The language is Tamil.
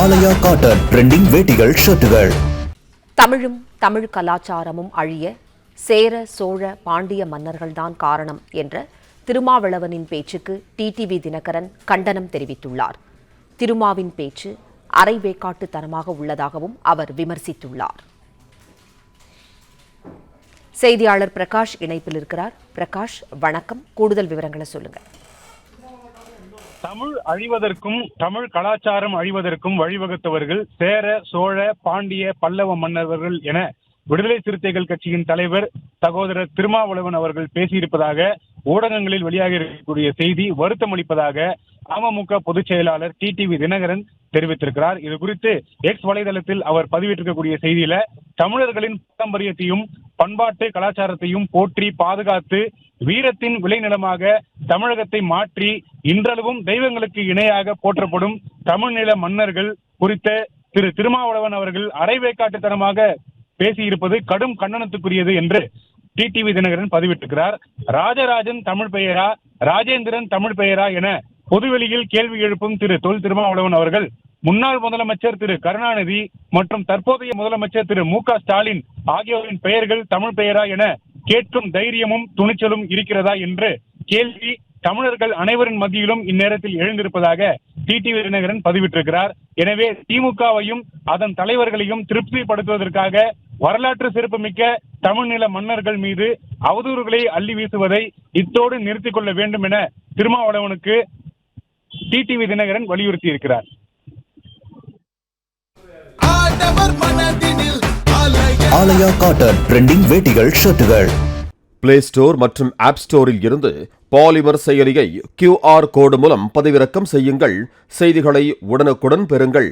ஆலயா காட்டன் ட்ரெண்டிங் வேட்டிகள் ஷர்ட்டுகள். தமிழும் தமிழ் கலாச்சாரமும் அழிய சேர சோழ பாண்டிய மன்னர்கள்தான் காரணம் என்ற திருமாவளவனின் பேச்சுக்கு டிடிவி தினகரன் கண்டனம் தெரிவித்துள்ளார். திருமாவின் பேச்சு அரைவேக்காட்டுத்தனமாக உள்ளதாகவும் அவர் விமர்சித்துள்ளார். செய்தியாளர் பிரகாஷ் இணைப்பில் இருக்கிறார். பிரகாஷ், வணக்கம். கூடுதல் விவரங்களை சொல்லுங்க. தமிழ் அழிவதற்கும் தமிழ் கலாச்சாரம் அழிவதற்கும் வழிவகுத்தவர்கள் சேர சோழ பாண்டிய பல்லவ மன்னர்கள் என விடுதலை சிறுத்தைகள் கட்சியின் தலைவர் சகோதரர் திருமாவளவன் அவர்கள் பேசியிருப்பதாக ஊடகங்களில் வெளியாக இருக்கக்கூடிய செய்தி வருத்தம் அளிப்பதாக அமமுக பொதுச் செயலாளர் டிடிவி தினகரன் தெரிவித்திருக்கிறார். இது குறித்து எக்ஸ் வலைதளத்தில் அவர் பதிவிட்டிருக்கக்கூடிய செய்தியில தமிழர்களின் பாரம்பரியத்தையும் பண்பாட்டு கலாச்சாரத்தையும் போற்றி பாதுகாத்து வீரத்தின் விளைநிலமாக தமிழகத்தை மாற்றி இன்றளவும் தெய்வங்களுக்கு இணையாக போற்றப்படும் தமிழ்நில மன்னர்கள் குறித்த திரு திருமாவளவன் அவர்கள் அரைவேக்காட்டுத்தனமாக பேசியிருப்பது கடும் கண்டனத்துக்குரியது என்று டிடிவி தினகரன் பதிவிட்டிருக்கிறார். ராஜராஜன் தமிழ் பெயரா, ராஜேந்திரன் தமிழ் பெயரா என பொதுவெளியில் கேள்வி எழுப்பும் திரு தொல் திருமாவளவன் அவர்கள் முன்னாள் முதலமைச்சர் திரு கருணாநிதி மற்றும் தற்போதைய முதலமைச்சர் திரு மு.க. ஸ்டாலின் ஆகியோரின் பெயர்கள் தமிழ் பெயரா என கேட்கும் தைரியமும் துணிச்சலும் இருக்கிறதா என்று கேள்வி தமிழர்கள் அனைவரின் மத்தியிலும் இந்நேரத்தில் எழுந்திருப்பதாக டிடிவி தினகரன் பதிவிட்டிருக்கிறார். எனவே திமுகவையும் அதன் தலைவர்களையும் திருப்திப்படுத்துவதற்காக வரலாற்று சிறப்புமிக்க தமிழ்நில மன்னர்கள் மீது அவதூறுகளை அள்ளி வீசுவதை இத்தோடு நிறுத்திக் கொள்ள வேண்டும் என திருமாவளவனுக்கு டிடிவி தினகரன் வலியுறுத்தி இருக்கிறார். ஆலயா காட்டன் ட்ரெண்டிங் வேட்டிகள் ஷர்ட்டுகள். பிளே ஸ்டோர் மற்றும் ஆப் ஸ்டோரில் இருந்து பாலிமர் செயலியை QR கோடு மூலம் பதிவிறக்கம் செய்யுங்கள். செய்திகளை உடனுக்குடன் பெறுங்கள்.